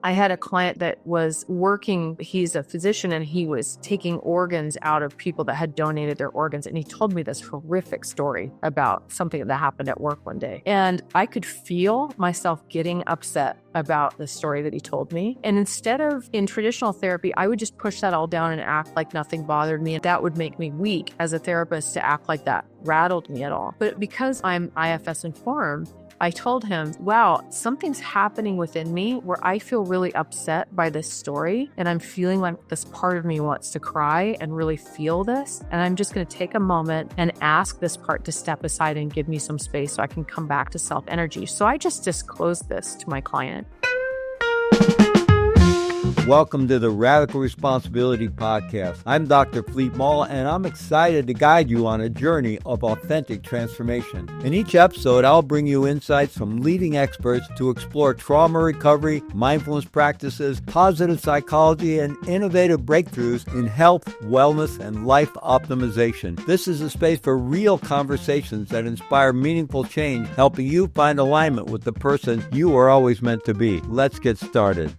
I had a client that was working, he's a physician, and he was taking organs out of people that had donated their organs. And he told me this horrific story about something that happened at work one day. And I could feel myself getting upset about the story that he told me. And instead of in traditional therapy, I would just push that all down and act like nothing bothered me. And that would make me weak as a therapist to act like that rattled me at all. But because I'm IFS informed, I told him, wow, something's happening within me where I feel really upset by this story. And I'm feeling like this part of me wants to cry and really feel this. And I'm just going to take a moment and ask this part to step aside and give me some space so I can come back to self-energy. So I just disclosed this to my client. Welcome to the Radical Responsibility Podcast. I'm Dr. Fleet Mall, and I'm excited to guide you on a journey of authentic transformation. In each episode, I'll bring you insights from leading experts to explore trauma recovery, mindfulness practices, positive psychology, and innovative breakthroughs in health, wellness, and life optimization. This is a space for real conversations that inspire meaningful change, helping you find alignment with the person you were always meant to be. Let's get started.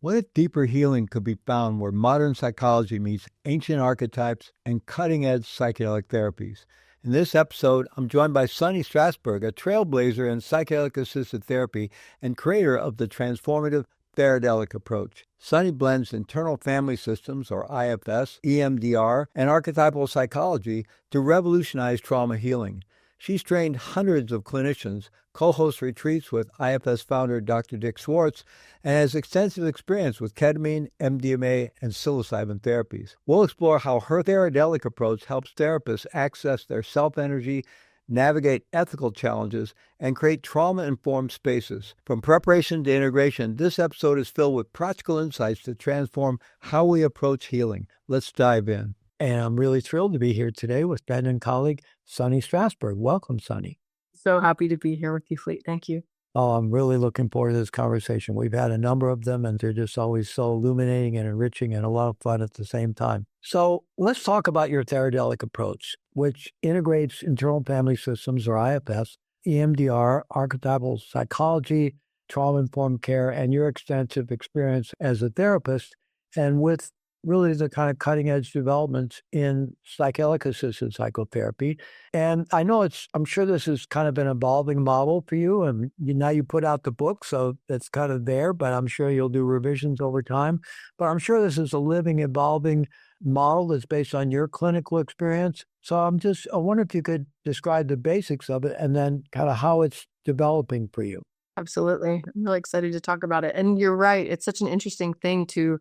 What if deeper healing could be found where modern psychology meets ancient archetypes and cutting-edge psychedelic therapies? In this episode, I'm joined by Sunny Strasburg, a trailblazer in psychedelic-assisted therapy and creator of the transformative Theradelic approach. Sunny blends internal family systems, or IFS, EMDR, and archetypal psychology to revolutionize trauma healing. She's trained hundreds of clinicians, co-hosts retreats with IFS founder Dr. Dick Schwartz, and has extensive experience with ketamine, MDMA, and psilocybin therapies. We'll explore how her Theradelic approach helps therapists access their self-energy, navigate ethical challenges, and create trauma-informed spaces. From preparation to integration, this episode is filled with practical insights to transform how we approach healing. Let's dive in. And I'm really thrilled to be here today with friend and colleague, Sunny Strasburg. Welcome, Sunny. So happy to be here with you, Fleet. Thank you. Oh, I'm really looking forward to this conversation. We've had a number of them, and they're just always so illuminating and enriching and a lot of fun at the same time. So let's talk about your Theradelic approach, which integrates internal family systems, or IFS, EMDR, archetypal psychology, trauma-informed care, and your extensive experience as a therapist, and with really the kind of cutting-edge developments in psychedelic-assisted psychotherapy. And I know I'm sure this has kind of been an evolving model for you, and now you put out the book, so it's kind of there, but I'm sure you'll do revisions over time. But I'm sure this is a living, evolving model that's based on your clinical experience. So I wonder if you could describe the basics of it and then kind of how it's developing for you. Absolutely. I'm really excited to talk about it. And you're right. It's such an interesting thing to,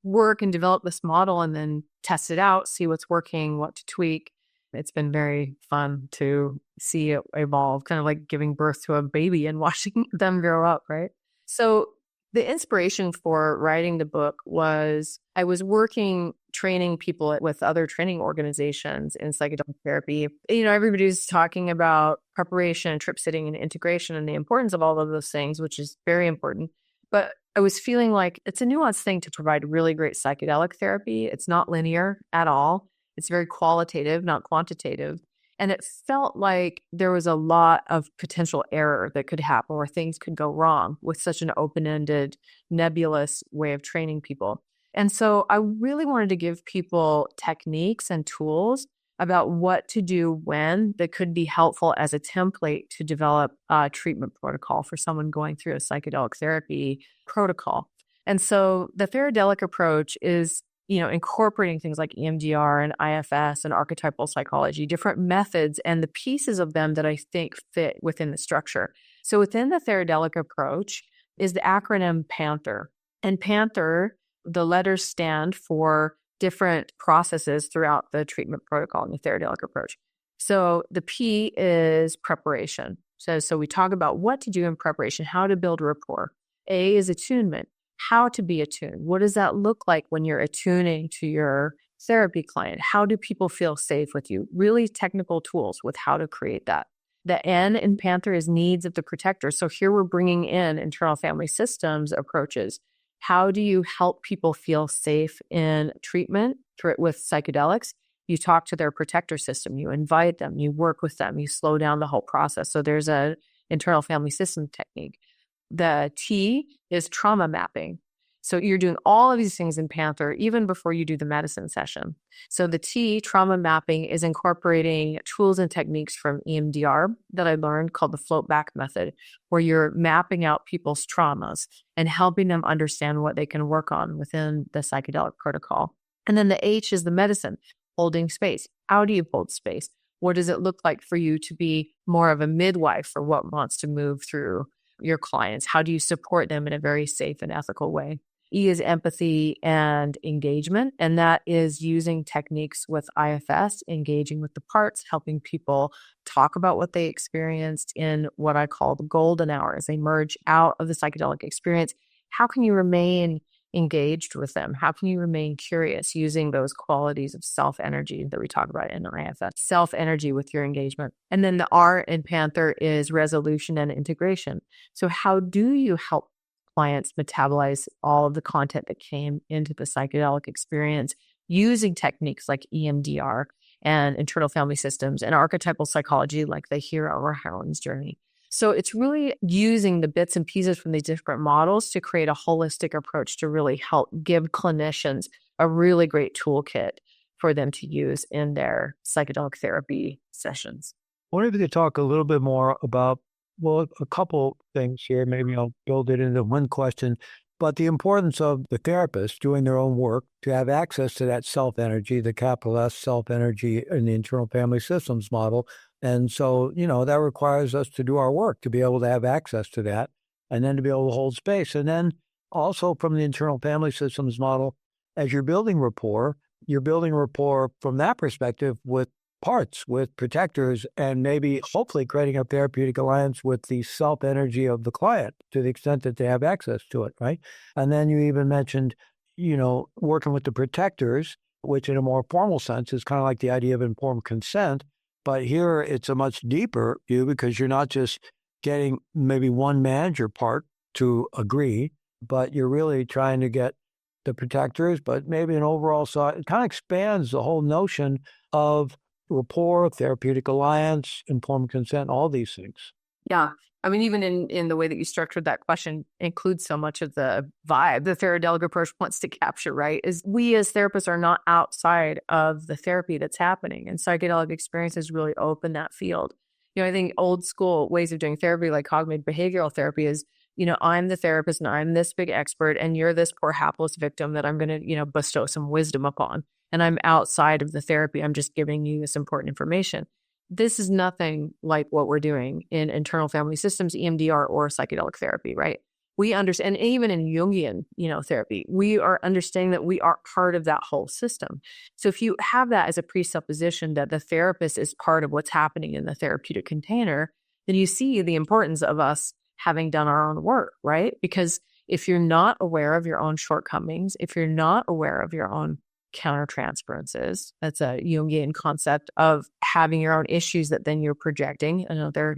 work and develop this model and then test it out, see what's working, what to tweak. It's been very fun to see it evolve, kind of like giving birth to a baby and watching them grow up, right? So the inspiration for writing the book was I was training people with other training organizations in psychedelic therapy. Everybody's talking about preparation, trip sitting, and integration and the importance of all of those things, which is very important. But I was feeling like it's a nuanced thing to provide really great psychedelic therapy. It's not linear at all. It's very qualitative, not quantitative. And it felt like there was a lot of potential error that could happen where things could go wrong with such an open-ended, nebulous way of training people. And so I really wanted to give people techniques and tools about what to do when that could be helpful as a template to develop a treatment protocol for someone going through a psychedelic therapy protocol. And so the Theradelic approach is, incorporating things like EMDR and IFS and archetypal psychology, different methods and the pieces of them that I think fit within the structure. So within the Theradelic approach is the acronym PANTHER. And PANTHER, the letters stand for different processes throughout the treatment protocol in the Theradelic approach. So the P is preparation. So we talk about what to do in preparation, how to build rapport. A is attunement, how to be attuned. What does that look like when you're attuning to your therapy client? How do people feel safe with you? Really technical tools with how to create that. The N in Panther is needs of the protector. So here we're bringing in internal family systems approaches. How do you help people feel safe in treatment with psychedelics? You talk to their protector system, you invite them, you work with them, you slow down the whole process. So there's an internal family system technique. The T is trauma mapping. So you're doing all of these things in Panther even before you do the medicine session. So the T, trauma mapping, is incorporating tools and techniques from EMDR that I learned called the float back method, where you're mapping out people's traumas and helping them understand what they can work on within the psychedelic protocol. And then the H is the medicine, holding space. How do you hold space? What does it look like for you to be more of a midwife for what wants to move through your clients? How do you support them in a very safe and ethical way? E is empathy and engagement, and that is using techniques with IFS, engaging with the parts, helping people talk about what they experienced in what I call the golden hour as they merge out of the psychedelic experience. How can you remain engaged with them? How can you remain curious using those qualities of self-energy that we talk about in IFS? Self-energy with your engagement. And then the R in Panther is resolution and integration. So how do you help clients metabolize all of the content that came into the psychedelic experience using techniques like EMDR and internal family systems and archetypal psychology like the hero or heroine's journey? So it's really using the bits and pieces from these different models to create a holistic approach to really help give clinicians a really great toolkit for them to use in their psychedelic therapy sessions. I wonder if you could talk a little bit more about, well, a couple things here. Maybe I'll build it into one question, but the importance of the therapist doing their own work to have access to that self-energy, the capital S self-energy in the internal family systems model. And so, that requires us to do our work to be able to have access to that and then to be able to hold space. And then also from the internal family systems model, as you're building rapport from that perspective with parts, with protectors, and maybe hopefully creating a therapeutic alliance with the self-energy of the client to the extent that they have access to it, right? And then you even mentioned, working with the protectors, which in a more formal sense is kind of like the idea of informed consent. But here it's a much deeper view because you're not just getting maybe one manager part to agree, but you're really trying to get the protectors, but maybe an overall side. It kind of expands the whole notion of rapport, therapeutic alliance, informed consent, all these things. Yeah. I mean, even in the way that you structured that question includes so much of the vibe the Theradelic approach wants to capture, right? Is we as therapists are not outside of the therapy that's happening. And psychedelic experiences really open that field. I think old school ways of doing therapy, like cognitive behavioral therapy, is, I'm the therapist and I'm this big expert and you're this poor hapless victim that I'm going to, bestow some wisdom upon. And I'm outside of the therapy. I'm just giving you this important information. This is nothing like what we're doing in internal family systems, EMDR, or psychedelic therapy, right? We understand, and even in Jungian, therapy, we are understanding that we are part of that whole system. So if you have that as a presupposition that the therapist is part of what's happening in the therapeutic container, then you see the importance of us having done our own work, right? Because if you're not aware of your own shortcomings, if you're not aware of your own countertransferences, that's a Jungian concept of having your own issues that then you're projecting another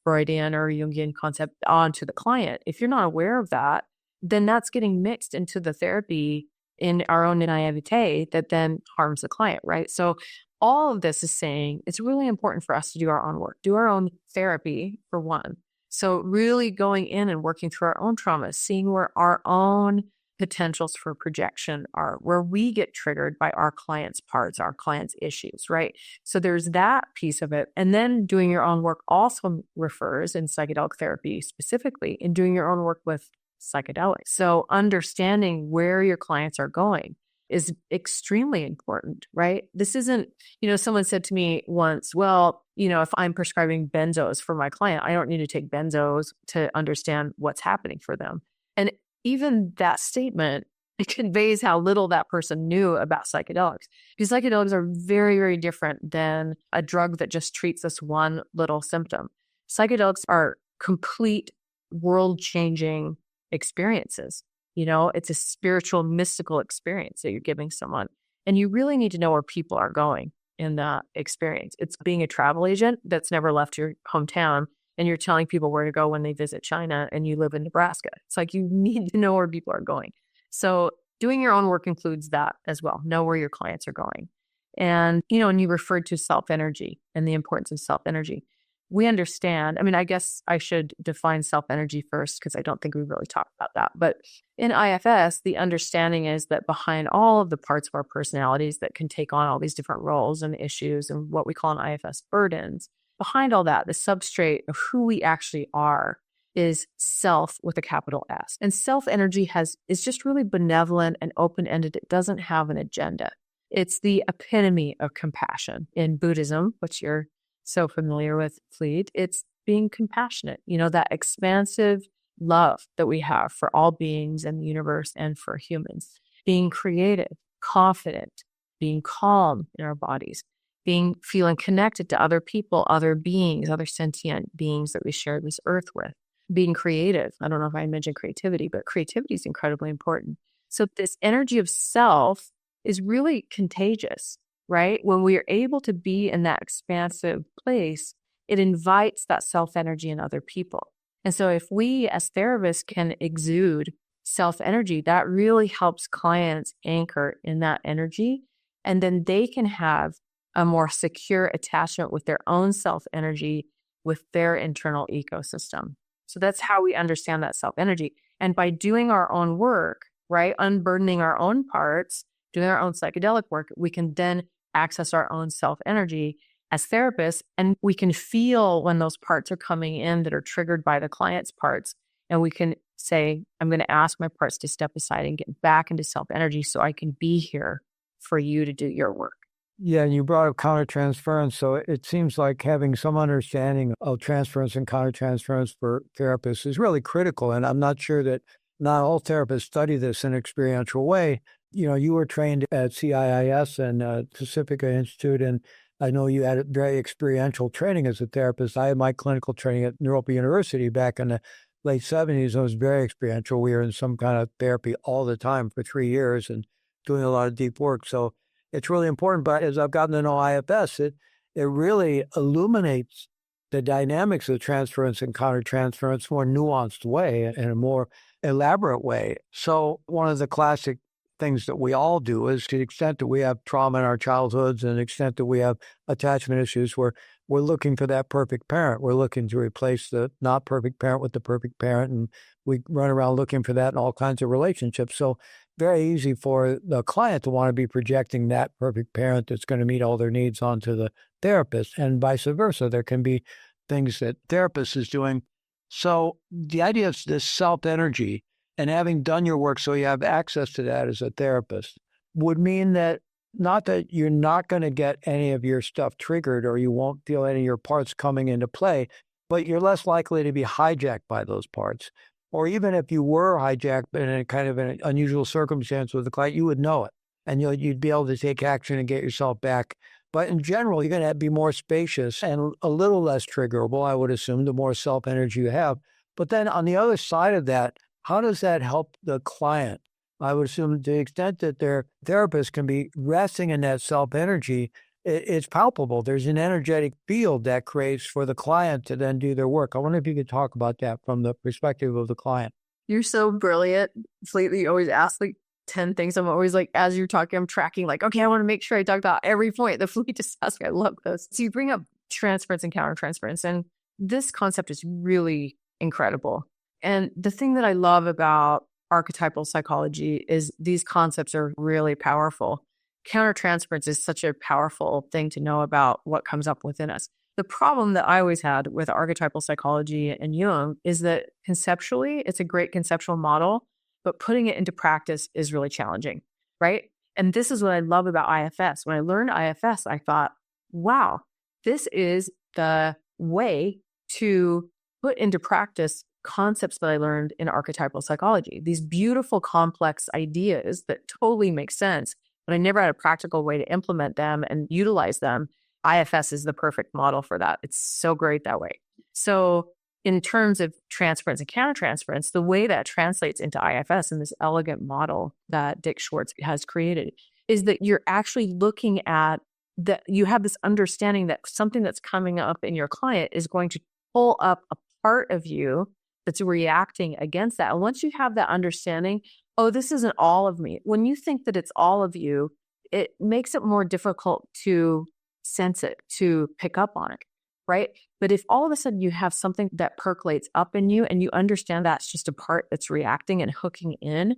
Freudian or Jungian concept onto the client. If you're not aware of that, then that's getting mixed into the therapy in our own naivete that then harms the client, right? So all of this is saying it's really important for us to do our own work, do our own therapy for one. So really going in and working through our own traumas, seeing where our own potentials for projection are, where we get triggered by our clients' parts, our clients' issues, right? So there's that piece of it. And then doing your own work also refers in psychedelic therapy specifically in doing your own work with psychedelics. So understanding where your clients are going is extremely important, right? This isn't, someone said to me once, well, if I'm prescribing benzos for my client, I don't need to take benzos to understand what's happening for them. And even that statement, it conveys how little that person knew about psychedelics. Because psychedelics are very, very different than a drug that just treats this one little symptom. Psychedelics are complete world-changing experiences. It's a spiritual, mystical experience that you're giving someone. And you really need to know where people are going in that experience. It's being a travel agent that's never left your hometown and you're telling people where to go when they visit China and you live in Nebraska. It's like you need to know where people are going. So doing your own work includes that as well. Know where your clients are going. And, and you referred to self-energy and the importance of self-energy. we understand. I mean, I guess I should define self-energy first because I don't think we've really talked about that. But in IFS, the understanding is that behind all of the parts of our personalities that can take on all these different roles and issues and what we call in IFS burdens, behind all that, the substrate of who we actually are is self with a capital S. And self-energy is just really benevolent and open-ended. It doesn't have an agenda. It's the epitome of compassion. In Buddhism, which you're so familiar with, Fleet, it's being compassionate, that expansive love that we have for all beings in the universe and for humans. Being creative, confident, being calm in our bodies, feeling connected to other people, other beings, other sentient beings that we share this earth with. Being creative. I don't know if I mentioned creativity, but creativity is incredibly important. So this energy of self is really contagious, right? When we are able to be in that expansive place, it invites that self-energy in other people. And so if we as therapists can exude self-energy, that really helps clients anchor in that energy. And then they can have a more secure attachment with their own self-energy, with their internal ecosystem. So that's how we understand that self-energy. And by doing our own work, right, unburdening our own parts, doing our own psychedelic work, we can then access our own self-energy as therapists, and we can feel when those parts are coming in that are triggered by the client's parts. And we can say, I'm going to ask my parts to step aside and get back into self-energy so I can be here for you to do your work. Yeah, and you brought up countertransference. So it seems like having some understanding of transference and countertransference for therapists is really critical. And I'm not sure that not all therapists study this in an experiential way. You were trained at CIIS and Pacifica Institute, and I know you had very experiential training as a therapist. I had my clinical training at Europa University back in the late 70s. It was very experiential. We were in some kind of therapy all the time for 3 years and doing a lot of deep work. So it's really important. But as I've gotten to know IFS, it really illuminates the dynamics of transference and countertransference more nuanced way, in a more elaborate way. So one of the classic things that we all do is, to the extent that we have trauma in our childhoods and the extent that we have attachment issues, we're looking for that perfect parent. We're looking to replace the not perfect parent with the perfect parent. And we run around looking for that in all kinds of relationships. So very easy for the client to want to be projecting that perfect parent that's going to meet all their needs onto the therapist, and vice versa. There can be things that therapist is doing. So the idea of this self-energy and having done your work so you have access to that as a therapist would mean that, not that you're not going to get any of your stuff triggered or you won't feel any of your parts coming into play, but you're less likely to be hijacked by those parts. Or even if you were hijacked in a kind of an unusual circumstance with the client, you would know it, and you'd be able to take action and get yourself back. But in general, you're going to be more spacious and a little less triggerable, I would assume, the more self-energy you have. But then on the other side of that, how does that help the client? I would assume to the extent that their therapist can be resting in that self-energy, it's palpable. There's an energetic field that creates for the client to then do their work. I wonder if you could talk about that from the perspective of the client. You're so brilliant. Fleet, you always ask 10 things. I'm always as you're talking, I'm tracking okay, I want to make sure I talk about every point. The Fleet just asked me. I love those. So you bring up transference and countertransference, and this concept is really incredible. And the thing that I love about archetypal psychology is these concepts are really powerful. Countertransference is such a powerful thing to know about what comes up within us. The problem that I always had with archetypal psychology and Jung is that conceptually, it's a great conceptual model, but putting it into practice is really challenging, right? And this is what I love about IFS. When I learned IFS, I thought, wow, this is the way to put into practice concepts that I learned in archetypal psychology. These beautiful, complex ideas that totally make sense, but I never had a practical way to implement them and utilize them. IFS is the perfect model for that. It's so great that way. So in terms of transference and countertransference, the way that translates into IFS in this elegant model that Dick Schwartz has created is that you're actually looking at that you have this understanding that something that's coming up in your client is going to pull up a part of you that's reacting against that. And once you have that understanding, oh, this isn't all of me. When you think that it's all of you, it makes it more difficult to sense it, to pick up on it, right? But if all of a sudden you have something that percolates up in you and you understand that's just a part that's reacting and hooking in,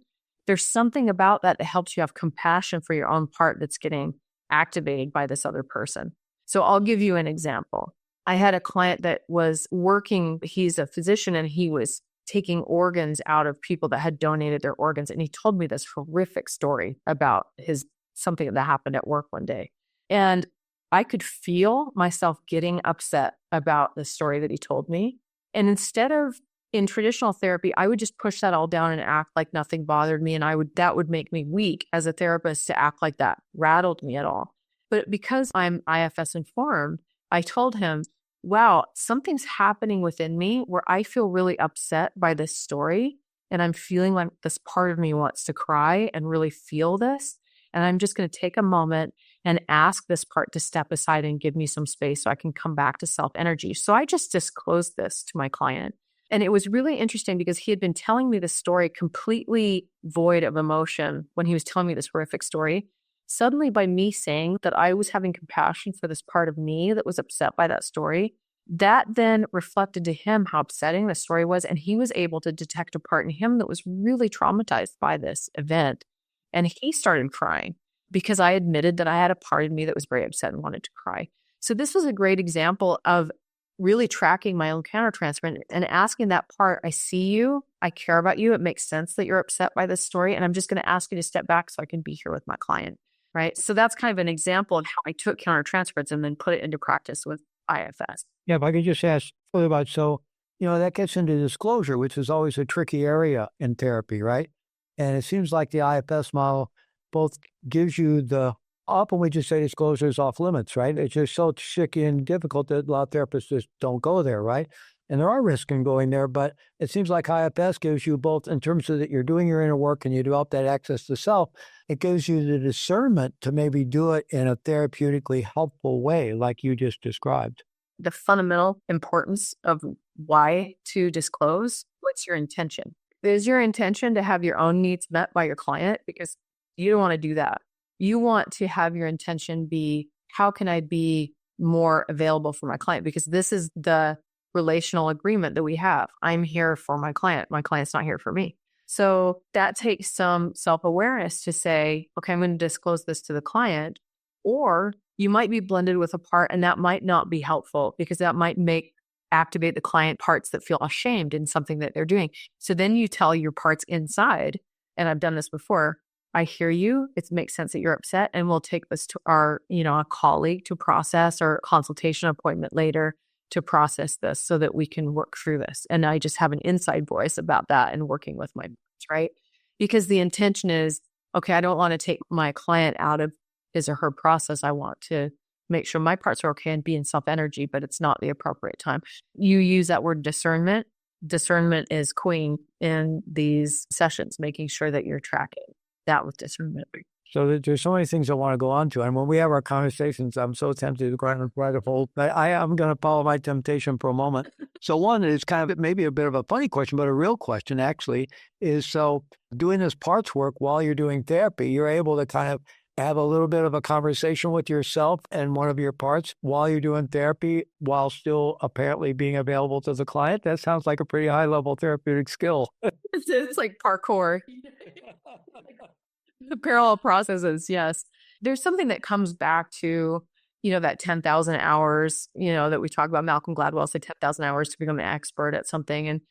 there's something about that that helps you have compassion for your own part that's getting activated by this other person. So I'll give you an example. I had a client that was working, he's a physician, and he was taking organs out of people that had donated their organs. And he told me this horrific story about something that happened at work one day. And I could feel myself getting upset about the story that he told me. And instead of in traditional therapy, I would just push that all down and act like nothing bothered me. And that would make me weak as a therapist to act like that rattled me at all. But because I'm IFS informed, I told him, wow, something's happening within me where I feel really upset by this story. And I'm feeling like this part of me wants to cry and really feel this. And I'm just going to take a moment and ask this part to step aside and give me some space so I can come back to self energy. So I just disclosed this to my client. And it was really interesting because he had been telling me this story completely void of emotion when he was telling me this horrific story. Suddenly, by me saying that I was having compassion for this part of me that was upset by that story, that then reflected to him how upsetting the story was. And he was able to detect a part in him that was really traumatized by this event. And he started crying because I admitted that I had a part of me that was very upset and wanted to cry. So this was a great example of really tracking my own countertransfer and asking that part, I see you, I care about you, it makes sense that you're upset by this story, and I'm just going to ask you to step back so I can be here with my client, right? So that's kind of an example of how I took countertransference and then put it into practice with IFS. Yeah, if I could just ask further about, so, that gets into disclosure, which is always a tricky area in therapy, right? And it seems like the IFS model both gives you often we just say disclosure is off limits, right? It's just so tricky and difficult that a lot of therapists just don't go there, right? And there are risks in going there, but it seems like IFS gives you both in terms of that you're doing your inner work and you develop that access to self. It gives you the discernment to maybe do it in a therapeutically helpful way, like you just described. The fundamental importance of why to disclose, what's your intention? Is your intention to have your own needs met by your client? Because you don't want to do that. You want to have your intention be, how can I be more available for my client? Because this is the relational agreement that we have. I'm here for my client. My client's not here for me. So that takes some self-awareness to say, okay, I'm going to disclose this to the client. Or you might be blended with a part and that might not be helpful because that might activate the client parts that feel ashamed in something that they're doing. So then you tell your parts inside, and I've done this before, I hear you. It makes sense that you're upset, and we'll take this to our, a colleague to process, or consultation appointment later to process this so that we can work through this. And I just have an inside voice about that and working with my parts, right? Because the intention is, okay, I don't want to take my client out of his or her process. I want to make sure my parts are okay and be in self-energy, but it's not the appropriate time. You use that word discernment. Discernment is queen in these sessions, making sure that you're tracking that with discernment. So there's so many things I want to go on to. And when we have our conversations, I'm so tempted to go and write a whole, I'm going to follow my temptation for a moment. So one is kind of maybe a bit of a funny question, but a real question actually is, so doing this parts work while you're doing therapy, you're able to kind of have a little bit of a conversation with yourself and one of your parts while you're doing therapy, while still apparently being available to the client. That sounds like a pretty high level therapeutic skill. It's like parkour. The parallel processes, yes. There's something that comes back to, that 10,000 hours, that we talk about. Malcolm Gladwell said 10,000 hours to become an expert at something. And,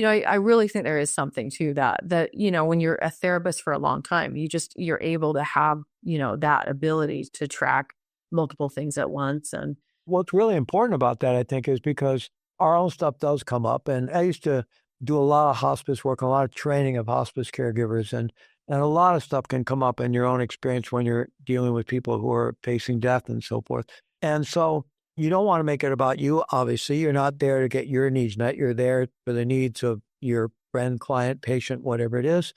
I really think there is something to that, when you're a therapist for a long time, you're able to have, that ability to track multiple things at once. And what's really important about that, I think, is because our own stuff does come up. And I used to do a lot of hospice work, a lot of training of hospice caregivers, and a lot of stuff can come up in your own experience when you're dealing with people who are facing death and so forth. And so you don't want to make it about you, obviously. You're not there to get your needs met. You're there for the needs of your friend, client, patient, whatever it is.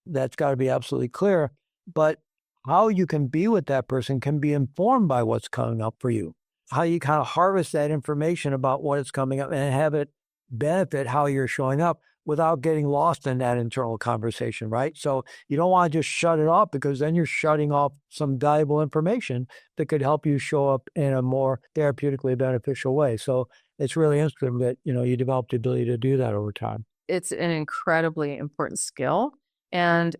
That's got to be absolutely clear. But how you can be with that person can be informed by what's coming up for you. How you kind of harvest that information about what is coming up and have it benefit how you're showing up without getting lost in that internal conversation, right? So you don't want to just shut it off, because then you're shutting off some valuable information that could help you show up in a more therapeutically beneficial way. So it's really interesting that, you develop the ability to do that over time. It's an incredibly important skill. And,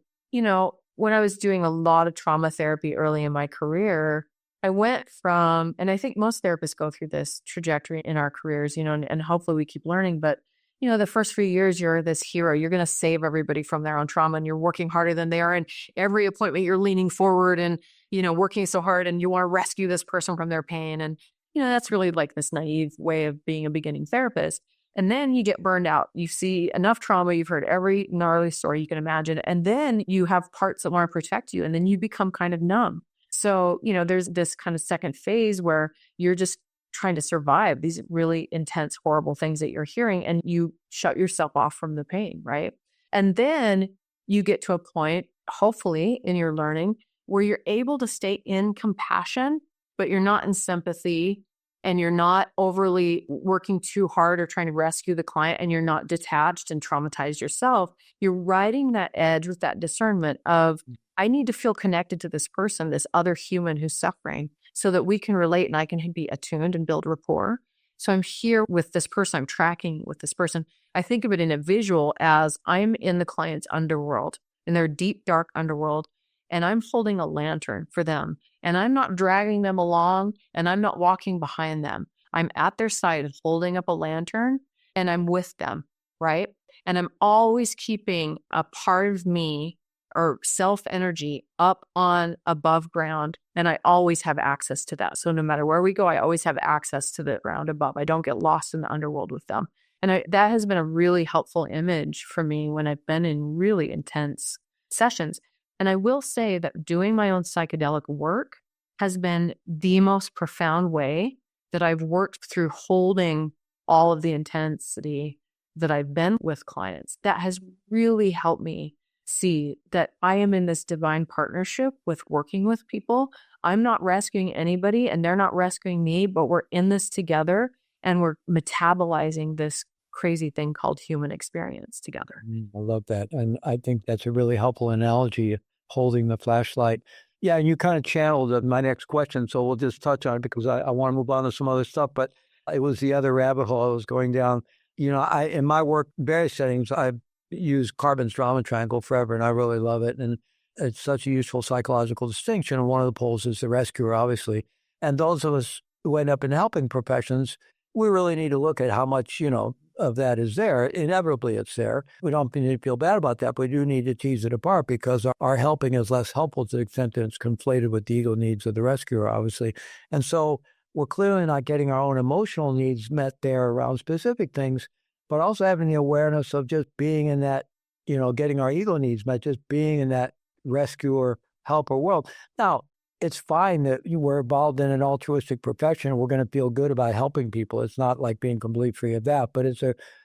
when I was doing a lot of trauma therapy early in my career, I went from, and I think most therapists go through this trajectory in our careers, and hopefully we keep learning. But, the first few years, you're this hero. You're going to save everybody from their own trauma, and you're working harder than they are. And every appointment, you're leaning forward and, working so hard, and you want to rescue this person from their pain. And, that's really like this naive way of being a beginning therapist. And then you get burned out. You see enough trauma. You've heard every gnarly story you can imagine. And then you have parts that want to protect you. And then you become kind of numb. So, there's this kind of second phase where you're just trying to survive these really intense, horrible things that you're hearing, and you shut yourself off from the pain, right? And then you get to a point, hopefully in your learning, where you're able to stay in compassion, but you're not in sympathy, and you're not overly working too hard or trying to rescue the client, and you're not detached and traumatized yourself. You're riding that edge with that discernment of, I need to feel connected to this person, this other human who's suffering, so that we can relate and I can be attuned and build rapport. So I'm here with this person, I'm tracking with this person. I think of it in a visual as I'm in the client's underworld, in their deep, dark underworld, and I'm holding a lantern for them. And I'm not dragging them along, and I'm not walking behind them. I'm at their side holding up a lantern, and I'm with them, right? And I'm always keeping a part of me or self energy up on above ground. And I always have access to that. So no matter where we go, I always have access to the ground above. I don't get lost in the underworld with them. And that has been a really helpful image for me when I've been in really intense sessions. And I will say that doing my own psychedelic work has been the most profound way that I've worked through holding all of the intensity that I've been with clients. That has really helped me see that I am in this divine partnership with working with people. I'm not rescuing anybody and they're not rescuing me, but we're in this together and we're metabolizing this crazy thing called human experience together. I love that. And I think that's a really helpful analogy, holding the flashlight. Yeah, and you kind of channeled my next question, so we'll just touch on it because I want to move on to some other stuff. But it was the other rabbit hole I was going down. In my work, various settings, I've used Carbon's drama triangle forever, and I really love it. And it's such a useful psychological distinction. And one of the poles is the rescuer, obviously. And those of us who end up in helping professions, we really need to look at how much, of that is there. Inevitably, it's there. We don't need to feel bad about that, but we do need to tease it apart because our helping is less helpful to the extent that it's conflated with the ego needs of the rescuer, obviously. And so we're clearly not getting our own emotional needs met there around specific things, but also having the awareness of just being in that, getting our ego needs met, just being in that rescuer, helper world. Now, it's fine that you were involved in an altruistic profession. We're going to feel good about helping people. It's not like being completely free of that, but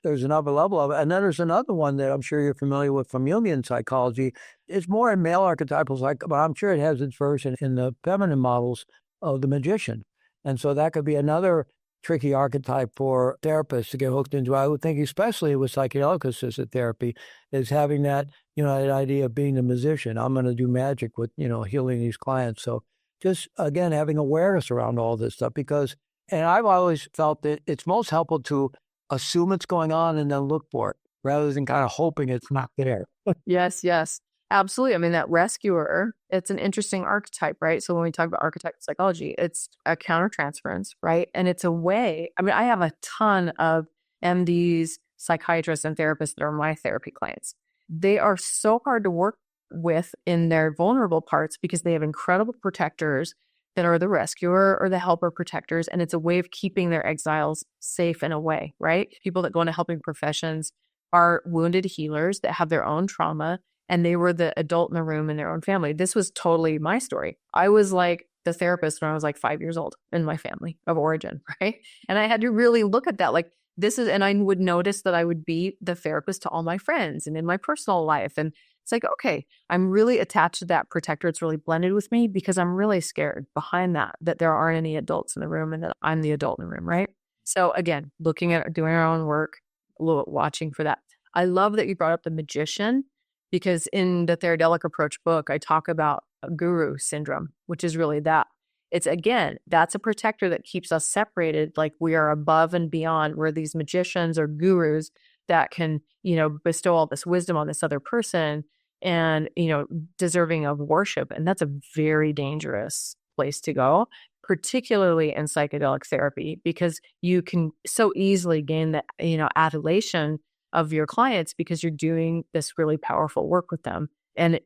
there's another level of it. And then there's another one that I'm sure you're familiar with from Jungian psychology. It's more in male archetypal psych, but I'm sure it has its version in the feminine models of the magician. And so that could be another tricky archetype for therapists to get hooked into. I would think, especially with psychedelic-assisted therapy, is having that, that idea of being the musician. I'm going to do magic with, healing these clients. So just, again, having awareness around all this stuff and I've always felt that it's most helpful to assume it's going on and then look for it rather than kind of hoping it's not there. Yes, yes. Absolutely. I mean, that rescuer, it's an interesting archetype, right? So when we talk about archetype psychology, it's a countertransference, right? And it's a way, I have a ton of MDs, psychiatrists, and therapists that are my therapy clients. They are so hard to work with in their vulnerable parts because they have incredible protectors that are the rescuer or the helper protectors. And it's a way of keeping their exiles safe and away, right? People that go into helping professions are wounded healers that have their own trauma, and they were the adult in the room in their own family. This was totally my story. I was like the therapist when I was like 5 years old in my family of origin, right? And I had to really look at that. Like and I would notice that I would be the therapist to all my friends and in my personal life. And it's like, okay, I'm really attached to that protector. It's really blended with me because I'm really scared behind that there aren't any adults in the room and that I'm the adult in the room, right? So again, looking at doing our own work, watching for that. I love that you brought up the magician, because in the Theradelic approach book, I talk about a guru syndrome, which is really that. It's, again, that's a protector that keeps us separated. Like we are above and beyond. We're these magicians or gurus that can, bestow all this wisdom on this other person and, deserving of worship. And that's a very dangerous place to go, particularly in psychedelic therapy, because you can so easily gain the, adulation of your clients because you're doing this really powerful work with them. And,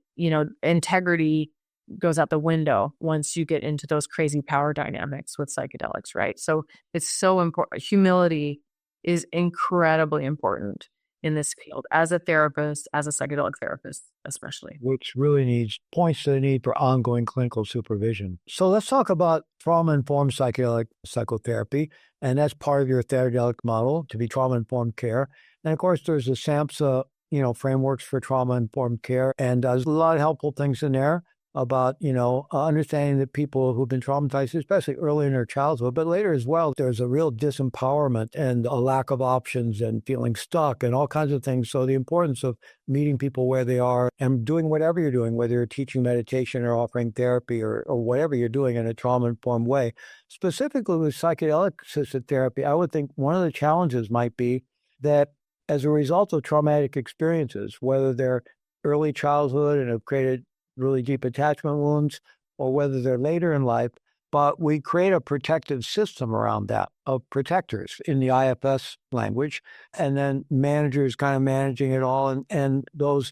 integrity goes out the window once you get into those crazy power dynamics with psychedelics, right? So it's so important. Humility is incredibly important in this field as a therapist, as a psychedelic therapist, especially. Which really points to the need for ongoing clinical supervision. So let's talk about trauma-informed psychedelic psychotherapy, and that's part of your Theradelic model to be trauma-informed care. And of course, there's the SAMHSA, frameworks for trauma-informed care, and there's a lot of helpful things in there about, understanding that people who've been traumatized, especially early in their childhood, but later as well, there's a real disempowerment and a lack of options and feeling stuck and all kinds of things. So the importance of meeting people where they are and doing whatever you're doing, whether you're teaching meditation or offering therapy or whatever you're doing in a trauma-informed way. Specifically with psychedelic-assisted therapy, I would think one of the challenges might be that as a result of traumatic experiences, whether they're early childhood and have created really deep attachment wounds, or whether they're later in life, but we create a protective system around that of protectors in the IFS language, and then managers kind of managing it all. And those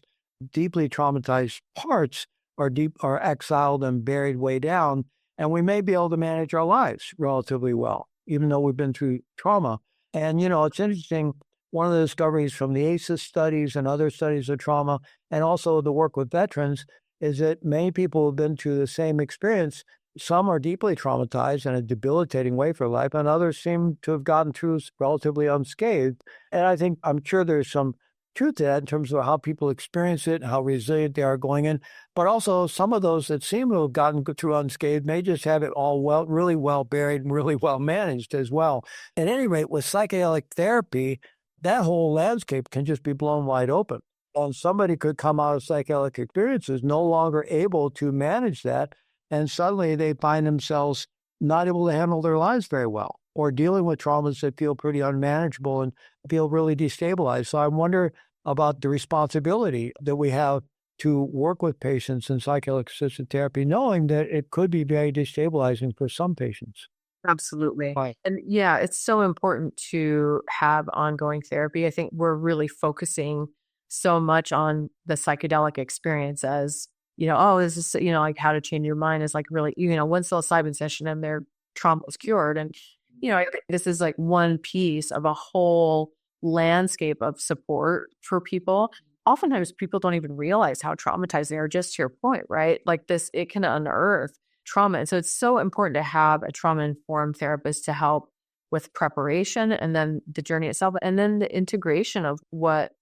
deeply traumatized parts are exiled and buried way down, and we may be able to manage our lives relatively well, even though we've been through trauma. And, it's interesting, one of the discoveries from the ACEs studies and other studies of trauma, and also the work with veterans, is that many people have been through the same experience. Some are deeply traumatized in a debilitating way for life, and others seem to have gotten through relatively unscathed. And I'm sure there's some truth to that in terms of how people experience it, how resilient they are going in. But also some of those that seem to have gotten through unscathed may just have it all really well buried and really well managed as well. At any rate, with psychedelic therapy, that whole landscape can just be blown wide open. And somebody could come out of psychedelic experiences no longer able to manage that, and suddenly they find themselves not able to handle their lives very well, or dealing with traumas that feel pretty unmanageable and feel really destabilized. So I wonder about the responsibility that we have to work with patients in psychedelic-assisted therapy, knowing that it could be very destabilizing for some patients. Absolutely. Right. And yeah, it's so important to have ongoing therapy. I think we're really focusing so much on the psychedelic experience as, is this, like how to change your mind is like really, one psilocybin session and their trauma is cured. And, I think this is like one piece of a whole landscape of support for people. Oftentimes people don't even realize how traumatized they are, just to your point, right? Like this, it can unearth trauma. And so it's so important to have a trauma-informed therapist to help with preparation and then the journey itself, and then the integration of what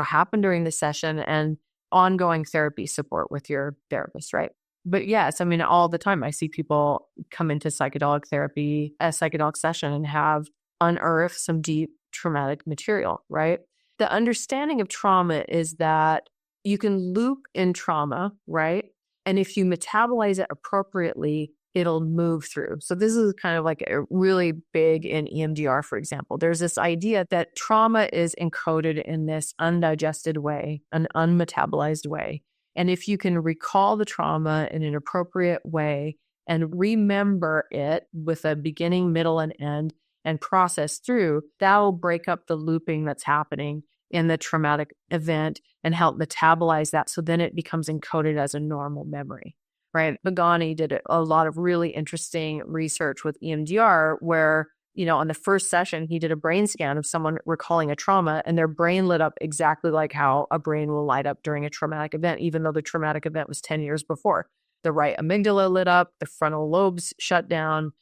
happened during the session and ongoing therapy support with your therapist, right? But yes, all the time I see people come into psychedelic therapy, a psychedelic session, and have unearthed some deep traumatic material, right? The understanding of trauma is that you can loop in trauma, right? And if you metabolize it appropriately, it'll move through. So this is kind of like a really big in EMDR, for example. There's this idea that trauma is encoded in this undigested way, an unmetabolized way. And if you can recall the trauma in an appropriate way and remember it with a beginning, middle, and end and process through, that will break up the looping that's happening in the traumatic event and help metabolize that. So then it becomes encoded as a normal memory. Right. Pagani did a lot of really interesting research with EMDR where, on the first session, he did a brain scan of someone recalling a trauma and their brain lit up exactly like how a brain will light up during a traumatic event, even though the traumatic event was 10 years before. The right amygdala lit up, the frontal lobes shut down,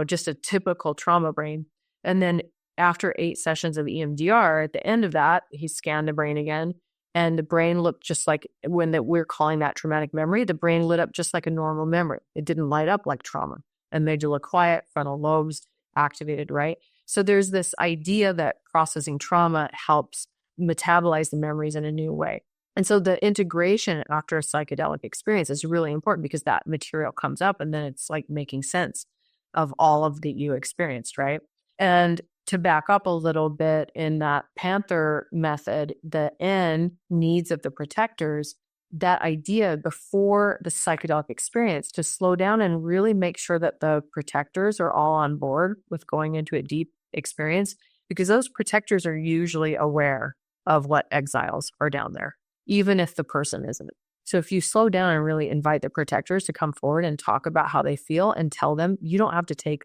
just a typical trauma brain. And then after 8 sessions of EMDR, at the end of that, he scanned the brain again. And the brain looked just like we're calling that traumatic memory, the brain lit up just like a normal memory. It didn't light up like trauma. Amygdala quiet, frontal lobes activated, right? So there's this idea that processing trauma helps metabolize the memories in a new way. And so the integration after a psychedelic experience is really important because that material comes up and then it's like making sense of all of that you experienced, right? And to back up a little bit in that Panther method, the N, needs of the protectors, that idea before the psychedelic experience to slow down and really make sure that the protectors are all on board with going into a deep experience, because those protectors are usually aware of what exiles are down there, even if the person isn't. So if you slow down and really invite the protectors to come forward and talk about how they feel and tell them, you don't have to take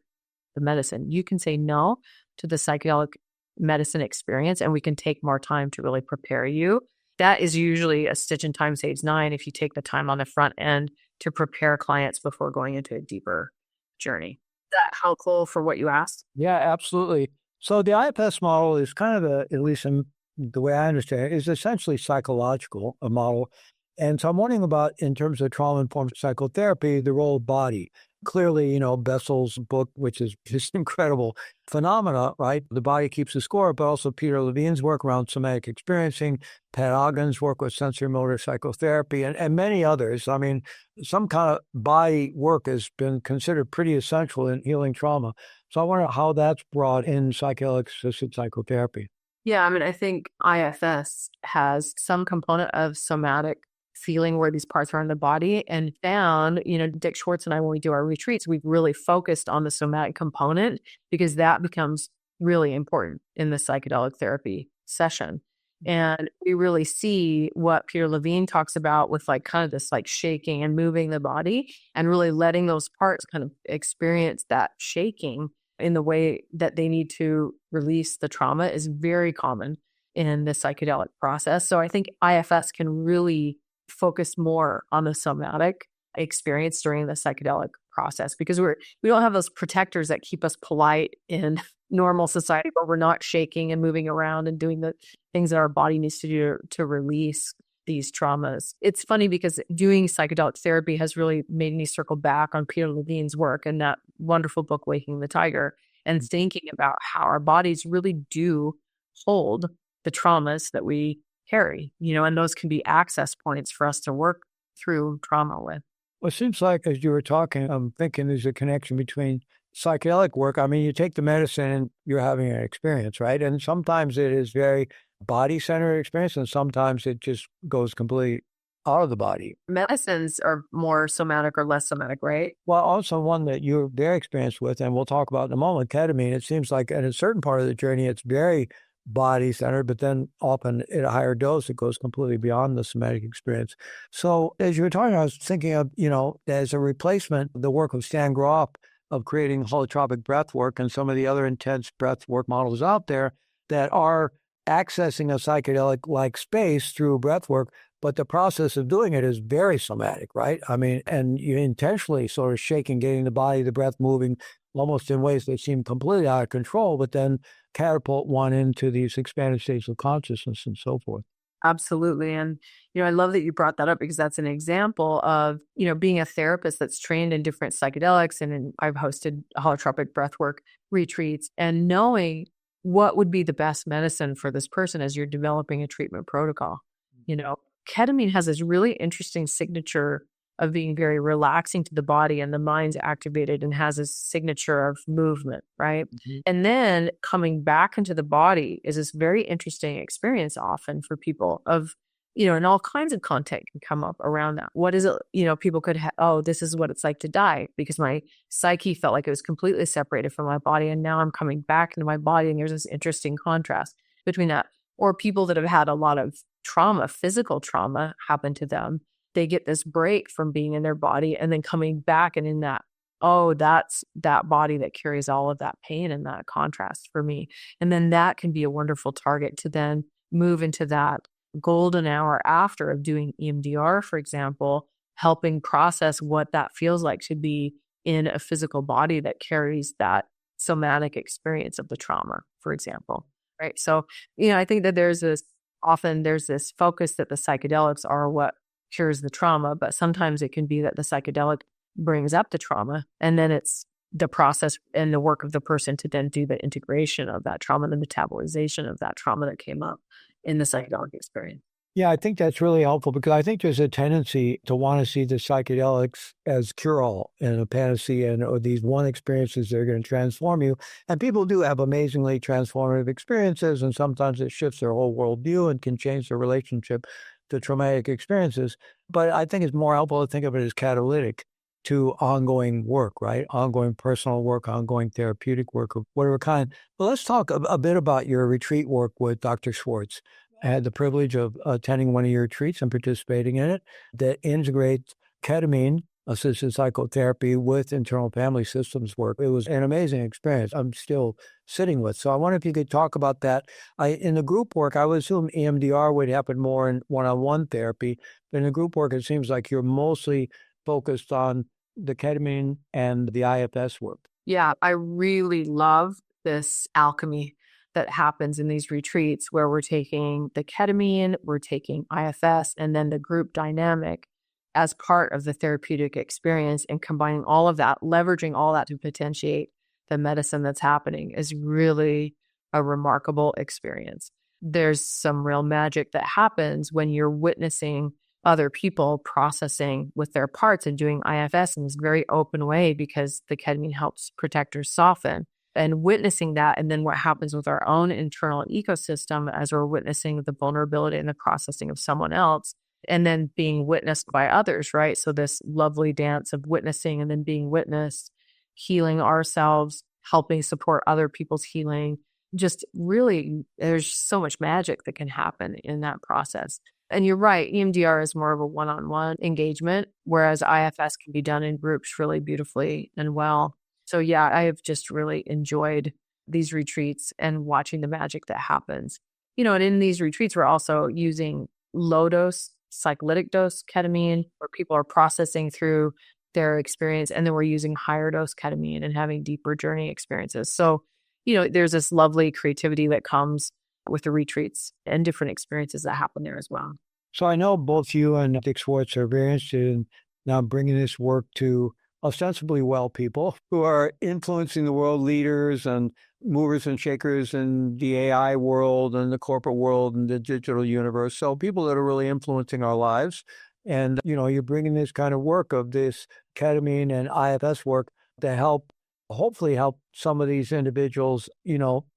the medicine. You can say no to the psychedelic medicine experience, and we can take more time to really prepare you. That is usually a stitch in time saves 9 if you take the time on the front end to prepare clients before going into a deeper journey. Is that helpful for what you asked? Yeah, absolutely. So the IFS model is kind of at least in the way I understand it, is essentially psychological, a model. And so I'm wondering about, in terms of trauma-informed psychotherapy, the role of body. Clearly, Bessel's book, which is just incredible phenomena, right? The body keeps the score, but also Peter Levine's work around somatic experiencing, Pat Ogden's work with sensory motor psychotherapy, and many others. I mean, some kind of body work has been considered pretty essential in healing trauma. So I wonder how that's brought in psychedelic-assisted psychotherapy. Yeah, I mean, I think IFS has some component of somatic feeling where these parts are in the body, and found, Dick Schwartz and I, when we do our retreats, we've really focused on the somatic component because that becomes really important in the psychedelic therapy session. And we really see what Peter Levine talks about with like kind of this like shaking and moving the body and really letting those parts kind of experience that shaking in the way that they need to release the trauma is very common in the psychedelic process. So I think IFS can really focus more on the somatic experience during the psychedelic process, because we don't have those protectors that keep us polite in normal society where we're not shaking and moving around and doing the things that our body needs to do to release these traumas. It's funny because doing psychedelic therapy has really made me circle back on Peter Levine's work and that wonderful book, Waking the Tiger, and thinking about how our bodies really do hold the traumas that we carry, and those can be access points for us to work through trauma with. Well, it seems like as you were talking, I'm thinking there's a connection between psychedelic work. I mean, you take the medicine and you're having an experience, right? And sometimes it is very body-centered experience, and sometimes it just goes completely out of the body. Medicines are more somatic or less somatic, right? Well, also one that you're very experienced with, and we'll talk about in a moment, ketamine. It seems like at a certain part of the journey, it's very body-centered, but then often at a higher dose, it goes completely beyond the somatic experience. So as you were talking, I was thinking of, as a replacement, the work of Stan Grof of creating holotropic breath work and some of the other intense breath work models out there that are accessing a psychedelic-like space through breath work, but the process of doing it is very somatic, right? I mean, and you intentionally sort of shaking, getting the body, the breath moving almost in ways that seem completely out of control, but then catapult one into these expanded states of consciousness and so forth. Absolutely. And, I love that you brought that up because that's an example of, being a therapist that's trained in different psychedelics. And I've hosted holotropic breathwork retreats, and knowing what would be the best medicine for this person as you're developing a treatment protocol. Ketamine has this really interesting signature of being very relaxing to the body, and the mind's activated and has a signature of movement, right? Mm-hmm. And then coming back into the body is this very interesting experience often for people of, and all kinds of content can come up around that. What is it, people could this is what it's like to die because my psyche felt like it was completely separated from my body, and now I'm coming back into my body, and there's this interesting contrast between that. Or people that have had a lot of trauma, physical trauma happen to them, they get this break from being in their body and then coming back, and in that, that's that body that carries all of that pain and that contrast for me. And then that can be a wonderful target to then move into that golden hour after of doing EMDR, for example, helping process what that feels like to be in a physical body that carries that somatic experience of the trauma, for example. Right. So, I think that there's this focus that the psychedelics are what cures the trauma, but sometimes it can be that the psychedelic brings up the trauma, and then it's the process and the work of the person to then do the integration of that trauma, the metabolization of that trauma that came up in the psychedelic experience. Yeah, I think that's really helpful because I think there's a tendency to want to see the psychedelics as cure-all and a panacea and or these one experiences that are going to transform you. And people do have amazingly transformative experiences, and sometimes it shifts their whole worldview and can change their relationship to traumatic experiences. But I think it's more helpful to think of it as catalytic to ongoing work, right? Ongoing personal work, ongoing therapeutic work of whatever kind. But let's talk a bit about your retreat work with Dr. Schwartz. I had the privilege of attending one of your retreats and participating in it that integrates ketamine assisted psychotherapy with internal family systems work. It was an amazing experience. I'm still sitting with. So I wonder if you could talk about that. In the group work, I would assume EMDR would happen more in one-on-one therapy. But in the group work, it seems like you're mostly focused on the ketamine and the IFS work. Yeah, I really love this alchemy that happens in these retreats where we're taking the ketamine, we're taking IFS, and then the group dynamic as part of the therapeutic experience and combining all of that, leveraging all that to potentiate the medicine that's happening is really a remarkable experience. There's some real magic that happens when you're witnessing other people processing with their parts and doing IFS in this very open way because the ketamine helps protectors soften and witnessing that. And then what happens with our own internal ecosystem as we're witnessing the vulnerability and the processing of someone else and then being witnessed by others, right? So this lovely dance of witnessing and then being witnessed, healing ourselves, helping support other people's healing. Just really, there's so much magic that can happen in that process. And you're right, EMDR is more of a one-on-one engagement, whereas IFS can be done in groups really beautifully and well. So yeah, I have just really enjoyed these retreats and watching the magic that happens. And in these retreats, we're also using low dose, cyclitic dose ketamine, where people are processing through their experience. And then we're using higher dose ketamine and having deeper journey experiences. So, there's this lovely creativity that comes with the retreats and different experiences that happen there as well. So I know both you and Dick Schwartz are very interested in now bringing this work to ostensibly well people who are influencing the world, leaders and movers and shakers in the AI world and the corporate world and the digital universe. So people that are really influencing our lives. And, you're bringing this kind of work of this ketamine and IFS work to hopefully help some of these individuals,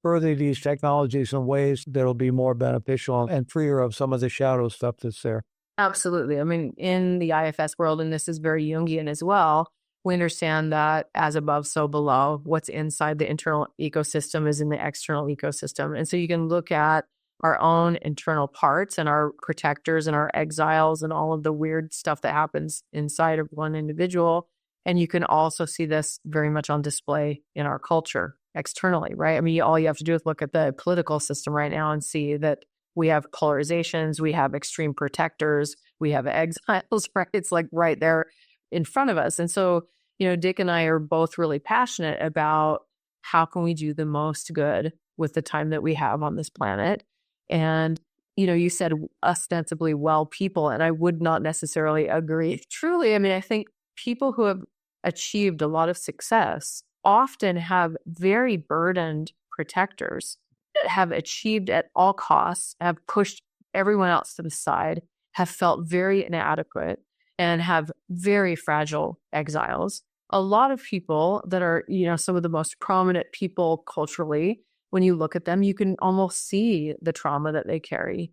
further these technologies in ways that'll be more beneficial and freer of some of the shadow stuff that's there. Absolutely. I mean, in the IFS world, and this is very Jungian as well, we understand that as above, so below. What's inside the internal ecosystem is in the external ecosystem. And so you can look at our own internal parts and our protectors and our exiles and all of the weird stuff that happens inside of one individual. And you can also see this very much on display in our culture externally, right? I mean, all you have to do is look at the political system right now and see that we have polarizations, we have extreme protectors, we have exiles, right? It's like right there in front of us. And so, Dick and I are both really passionate about how can we do the most good with the time that we have on this planet. And, you said ostensibly well people, and I would not necessarily agree. Truly, I mean, I think people who have achieved a lot of success often have very burdened protectors that have achieved at all costs, have pushed everyone else to the side, have felt very inadequate, and have very fragile exiles. A lot of people that are, some of the most prominent people culturally, when you look at them, you can almost see the trauma that they carry.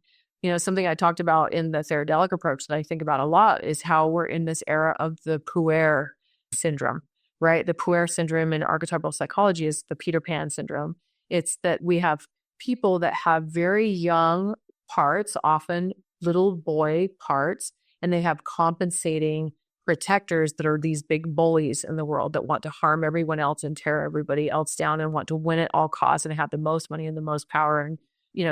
Something I talked about in the Theradelic approach that I think about a lot is how we're in this era of the puer syndrome, right? The puer syndrome in archetypal psychology is the Peter Pan syndrome. It's that we have people that have very young parts, often little boy parts, and they have compensating protectors that are these big bullies in the world that want to harm everyone else and tear everybody else down and want to win at all costs and have the most money and the most power and,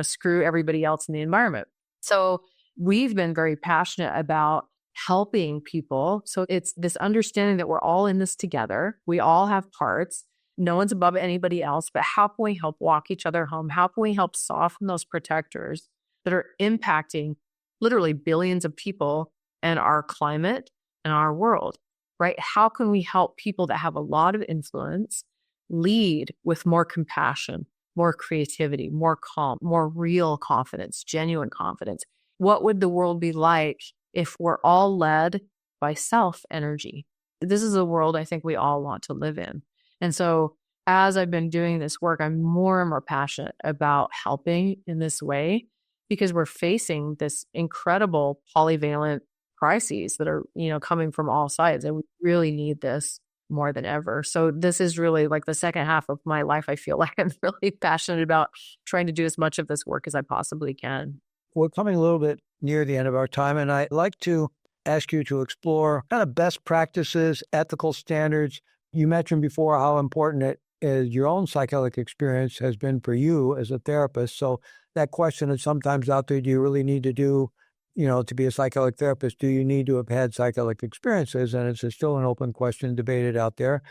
screw everybody else in the environment. So we've been very passionate about helping people. So it's this understanding that we're all in this together. We all have parts. No one's above anybody else, but how can we help walk each other home? How can we help soften those protectors that are impacting literally billions of people and our climate and our world, right? How can we help people that have a lot of influence lead with more compassion, more creativity, more calm, more real confidence, genuine confidence, what would the world be like if we're all led by self energy? This is a world I think we all want to live in. And so as I've been doing this work, I'm more and more passionate about helping in this way because we're facing this incredible polyvalent crises that are, coming from all sides. And we really need this more than ever. So this is really like the second half of my life. I feel like I'm really passionate about trying to do as much of this work as I possibly can. We're coming a little bit near the end of our time, and I'd like to ask you to explore kind of best practices, ethical standards. You mentioned before how important it is your own psychedelic experience has been for you as a therapist. So that question is sometimes out there, do you really need to do, to be a psychedelic therapist, do you need to have had psychedelic experiences? And it's still an open question debated out there.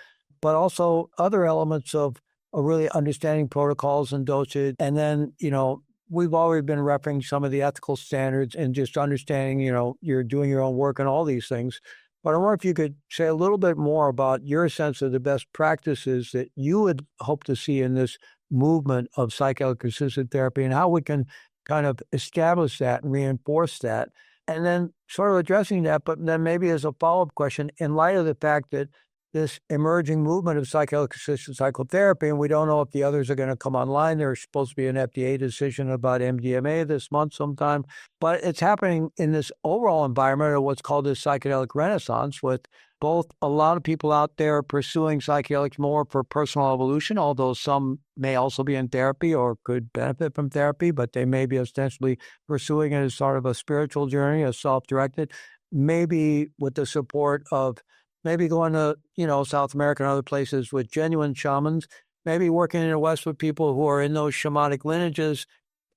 But also other elements of really understanding protocols and dosage. And then, we've already been referencing some of the ethical standards and just understanding, you're doing your own work and all these things. But I wonder if you could say a little bit more about your sense of the best practices that you would hope to see in this movement of psychedelic-assisted therapy and how we can kind of establish that and reinforce that. And then sort of addressing that, but then maybe as a follow-up question, in light of the fact that this emerging movement of psychedelic-assisted psychotherapy, and we don't know if the others are going to come online. There's supposed to be an FDA decision about MDMA this month sometime, but it's happening in this overall environment of what's called this psychedelic renaissance, with both a lot of people out there pursuing psychedelics more for personal evolution, although some may also be in therapy or could benefit from therapy, but they may be ostensibly pursuing it as sort of a spiritual journey, a self-directed, maybe with the support of maybe going to, South America and other places with genuine shamans, maybe working in the West with people who are in those shamanic lineages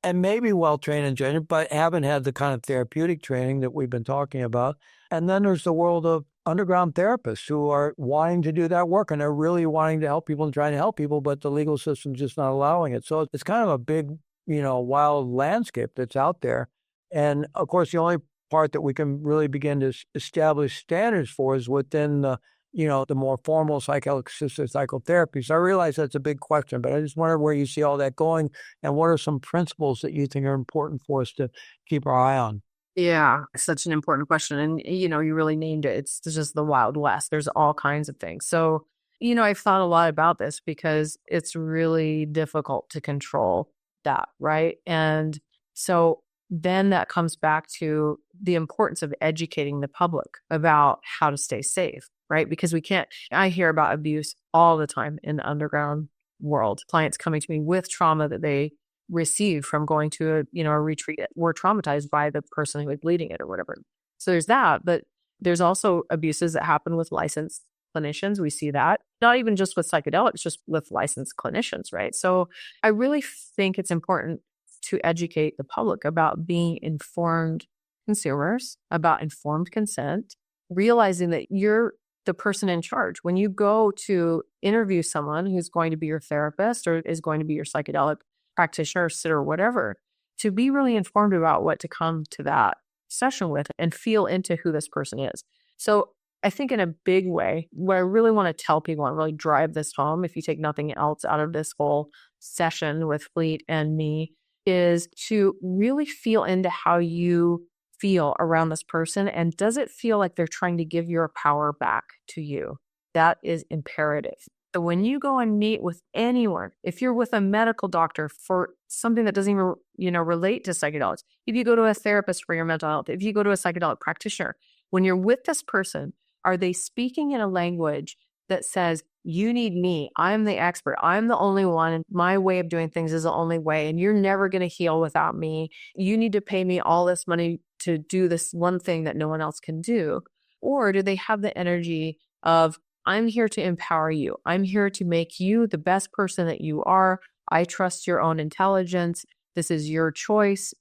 and maybe well-trained in genuine, but haven't had the kind of therapeutic training that we've been talking about. And then there's the world of underground therapists who are wanting to do that work, and they're really wanting to help people and trying to help people, but the legal system's just not allowing it. So it's kind of a big, wild landscape that's out there. And of course, the only part that we can really begin to establish standards for is within the, the more formal psychedelic-assisted psychotherapy. So I realize that's a big question, but I just wonder where you see all that going and what are some principles that you think are important for us to keep our eye on? Yeah, such an important question. And, you really named it. It's just the Wild West. There's all kinds of things. So, I've thought a lot about this because it's really difficult to control that, right? And so then that comes back to the importance of educating the public about how to stay safe, right? Because I hear about abuse all the time in the underground world. Clients coming to me with trauma that they received from going to a retreat, were traumatized by the person who was leading it or whatever. So there's that, but there's also abuses that happen with licensed clinicians. We see that not even just with psychedelics, just with licensed clinicians, right? So I really think it's important to educate the public about being informed consumers, about informed consent, realizing that you're the person in charge. When you go to interview someone who's going to be your therapist or is going to be your psychedelic practitioner, sitter, or whatever, to be really informed about what to come to that session with and feel into who this person is. So I think in a big way, what I really want to tell people and really drive this home, if you take nothing else out of this whole session with Fleet and me, is to really feel into how you feel around this person. And does it feel like they're trying to give your power back to you? That is imperative. So when you go and meet with anyone, if you're with a medical doctor for something that doesn't even, relate to psychedelics, if you go to a therapist for your mental health, if you go to a psychedelic practitioner, when you're with this person, are they speaking in a language that says, you need me, I'm the expert, I'm the only one, and my way of doing things is the only way, and you're never going to heal without me. You need to pay me all this money to do this one thing that no one else can do? Or do they have the energy of, I'm here to empower you. I'm here to make you the best person that you are. I trust your own intelligence. This is your choice.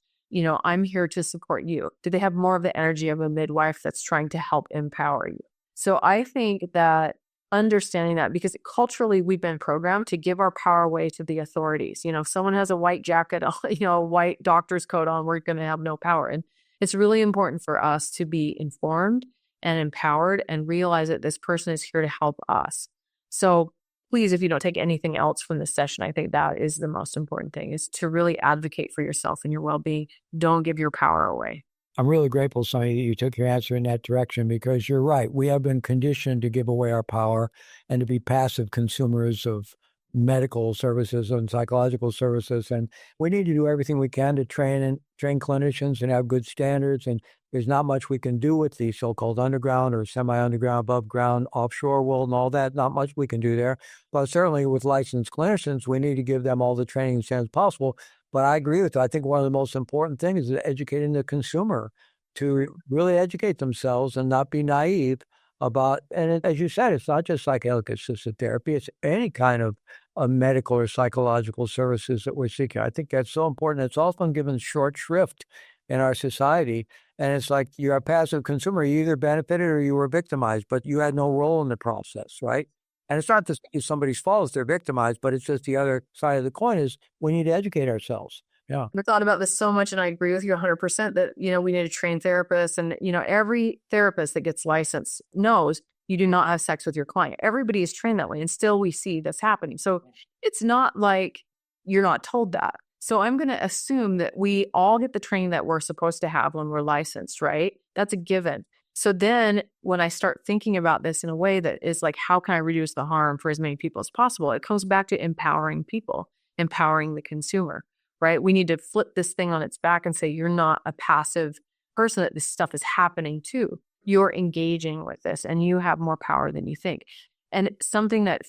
I'm here to support you. Do they have more of the energy of a midwife that's trying to help empower you? So I think that understanding that, because culturally we've been programmed to give our power away to the authorities. If someone has a white jacket on, a white doctor's coat on, we're going to have no power. And it's really important for us to be informed and empowered and realize that this person is here to help us. So please, if you don't take anything else from this session, I think that is the most important thing, is to really advocate for yourself and your well-being. Don't give your power away. I'm really grateful, Sunny, that you took your answer in that direction, because you're right. We have been conditioned to give away our power and to be passive consumers of medical services and psychological services. And we need to do everything we can to train clinicians and have good standards. And there's not much we can do with the so-called underground or semi-underground, above ground, offshore world and all that. Not much we can do there. But certainly with licensed clinicians, we need to give them all the training and standards possible. But I agree with you. I think one of the most important things is educating the consumer to really educate themselves and not be naive about, and as you said, it's not just psychedelic-assisted therapy, it's any kind of medical or psychological services that we're seeking. I think that's so important. It's often given short shrift in our society. And it's like, you're a passive consumer. You either benefited or you were victimized, but you had no role in the process, right? And it's not somebody's fault if they're victimized, but it's just the other side of the coin is we need to educate ourselves. Yeah. I've thought about this so much, and I agree with you 100% that, we need to train therapists. And, every therapist that gets licensed knows you do not have sex with your client. Everybody is trained that way. And still we see this happening. So it's not like you're not told that. So I'm going to assume that we all get the training that we're supposed to have when we're licensed, right? That's a given. So then when I start thinking about this in a way that is like, how can I reduce the harm for as many people as possible? It goes back to empowering people, empowering the consumer, right? We need to flip this thing on its back and say, you're not a passive person that this stuff is happening to. You're engaging with this and you have more power than you think. And something that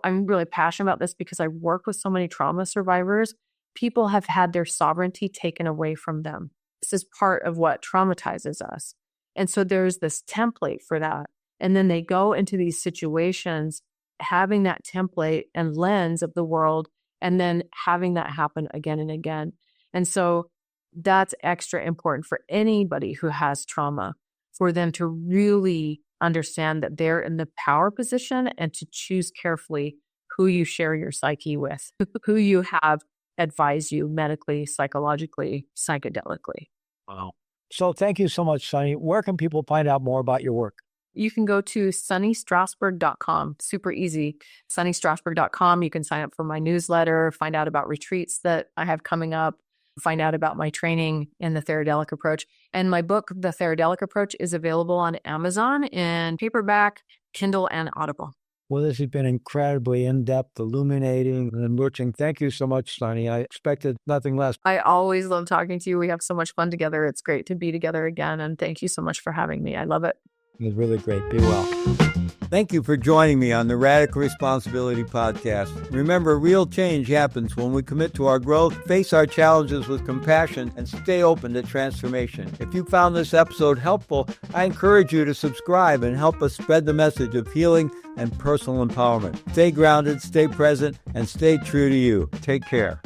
I'm really passionate about this because I work with so many trauma survivors. People have had their sovereignty taken away from them. This is part of what traumatizes us. And so there's this template for that. And then they go into these situations having that template and lens of the world, and then having that happen again and again. And so that's extra important for anybody who has trauma, for them to really understand that they're in the power position and to choose carefully who you share your psyche with, who you have advise you medically, psychologically, psychedelically. Wow. So thank you so much, Sunny. Where can people find out more about your work? You can go to sunnystrasburg.com. Super easy. sunnystrasburg.com. You can sign up for my newsletter, find out about retreats that I have coming up, find out about my training in the Theradelic approach. And my book, The Theradelic Approach, is available on Amazon in paperback, Kindle, and Audible. Well, this has been incredibly in-depth, illuminating, and enriching. Thank you so much, Sunny. I expected nothing less. I always love talking to you. We have so much fun together. It's great to be together again. And thank you so much for having me. I love it. It was really great. Be well. Thank you for joining me on the Radical Responsibility Podcast. Remember, real change happens when we commit to our growth, face our challenges with compassion, and stay open to transformation. If you found this episode helpful, I encourage you to subscribe and help us spread the message of healing and personal empowerment. Stay grounded, stay present, and stay true to you. Take care.